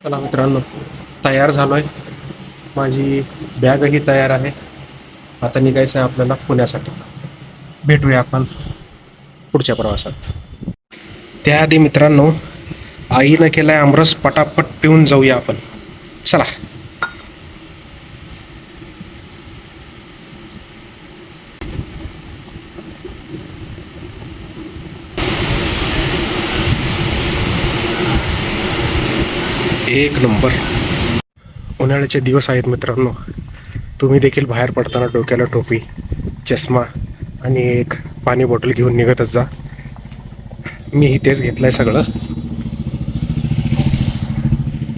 चला मित्रांनो, तयार झालोय. माझी बॅगही तयार आहे. आता निघायचं आहे आपल्याला पुण्यासाठी. भेटूया आपण पुढच्या प्रवासात. त्याआधी मित्रांनो, आईनं केलाय आमरस, पटापट पिऊन जाऊया आपण. चला. एक नंबर. उन्हाळ्याचे दिवस आहेत मित्रांनो. तुम्ही देखील बाहेर पडताना डोक्याला टोपी, चष्मा आणि एक पाणी बॉटल घेऊन निघतच जा. मीही तेच घेतलंय सगळं.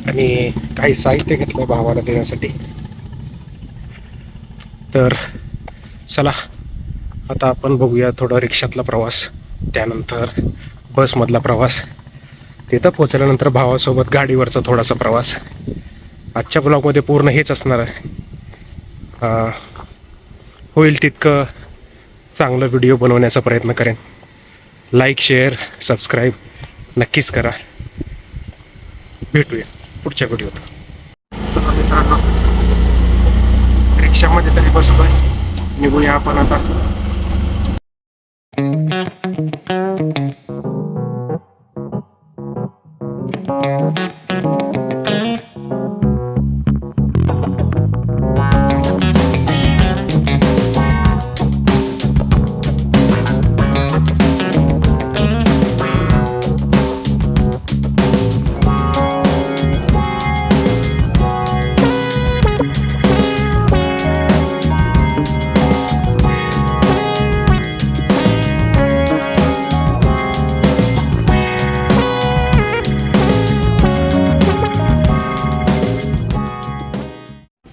आणि काही साहित्य घेतलंय भावाला देण्यासाठी. तर चला, आता आपण बघूया थोडा रिक्षातला प्रवास, त्यानंतर बसमधला प्रवास, तिथं पोहोचल्यानंतर भावासोबत गाडीवरचा थोडासा प्रवास. आजच्या ब्लॉगमध्ये पूर्ण हेच असणार आहे. होईल तितकं चांगलं व्हिडिओ बनवण्याचा प्रयत्न करेन. लाईक, शेअर, सबस्क्राईब नक्कीच करा. भेटूया पुढच्या व्हिडिओत. चला मित्रांनो, रिक्षामध्ये तरी बसलोय, निघूया आपण आता.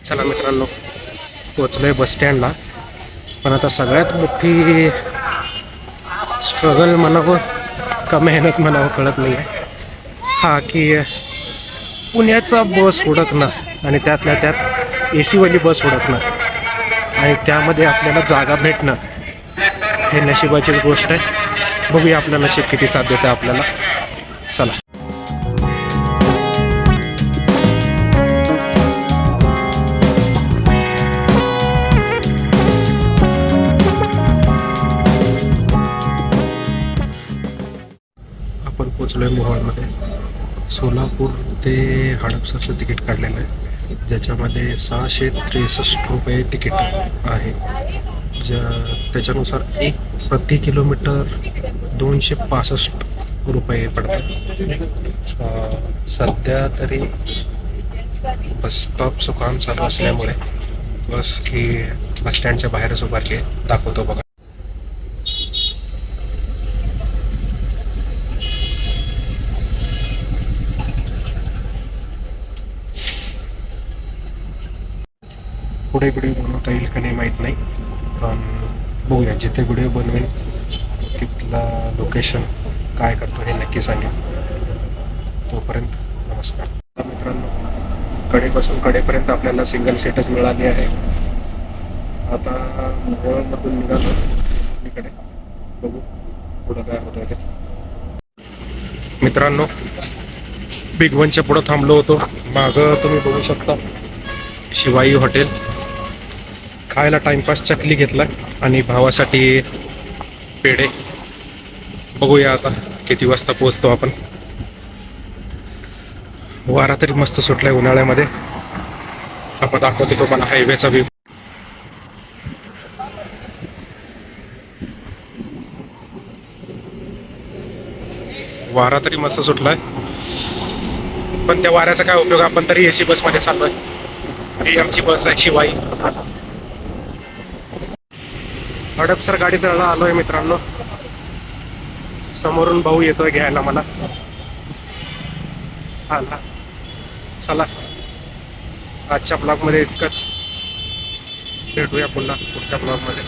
चला मित्रांनो, पोचलोय बस स्टँडला. पण आता सगळ्यात मोठी स्ट्रगल म्हणावं का मेहनत म्हणावं कळत नाही आहे. हा की पुण्याचा बस हुडकणं आणि त्यातल्या त्यात AC वाली बस हुडकणं आणि त्यामध्ये आपल्याला जागा भेटणं, हे नशिबाचीच गोष्ट आहे. बघूया आपलं नशीब किती साथ देतं आपल्याला. चला. आपण पोचलोय मोहोळमध्ये. सोलापूर ते हडपसरचं तिकीट काढलेलं आहे, ज्याच्यामध्ये 663 रुपये तिकीट आहे. त्याच्यानुसार एक प्रति किलोमीटर 265 रुपये पडतात. सध्या तरी बस स्टॉपचं काम चालू असल्यामुळे बस ही बस स्टँडच्या बाहेरच उभारली आहे. दाखवतो बघा. पुढे व्हिडिओ बनवता येईल का नाही माहीत नाही, पण बघूया. जिथे व्हिडिओ बनवेन तिथला लोकेशन काय करतो हे नक्की सांगेन. तोपर्यंत नमस्कार. मित्रांनो, कडेपासून कडेपर्यंत आपल्याला सिंगल सीटच मिळाली आहे. आता मोहोळमधून निघालो इकडे, बघू पुढं काय होतं ते. मित्रांनो, बिग वनच्या पुढं थांबलो होतो. मागं तुम्ही बघू शकता शिवाई हॉटेल. खायला टाइमपास चकली घेतला आणि भावासाठी पेढे. बघूया आता किती वाजता पोहोचतो आपण. वारा तरी मस्त सुटलाय उन्हाळ्यामध्ये. आपण दाखवतो तुम्हाला हायवेचा व्ह्यू. वारा तरी मस्त सुटलाय, पण त्या वाऱ्याचा काय उपयोग, आपण तरी AC बसमध्ये चाललोय. ही आमची बस आहे शिवाई. हडपसर गाडी तळला आलोय मित्रांनो. समोरून भाऊ येतोय घ्यायला मला. आला. चला, आजच्या ब्लॉगमध्ये इतकंच. भेटूया पुन्हा पुढच्या ब्लॉगमध्ये.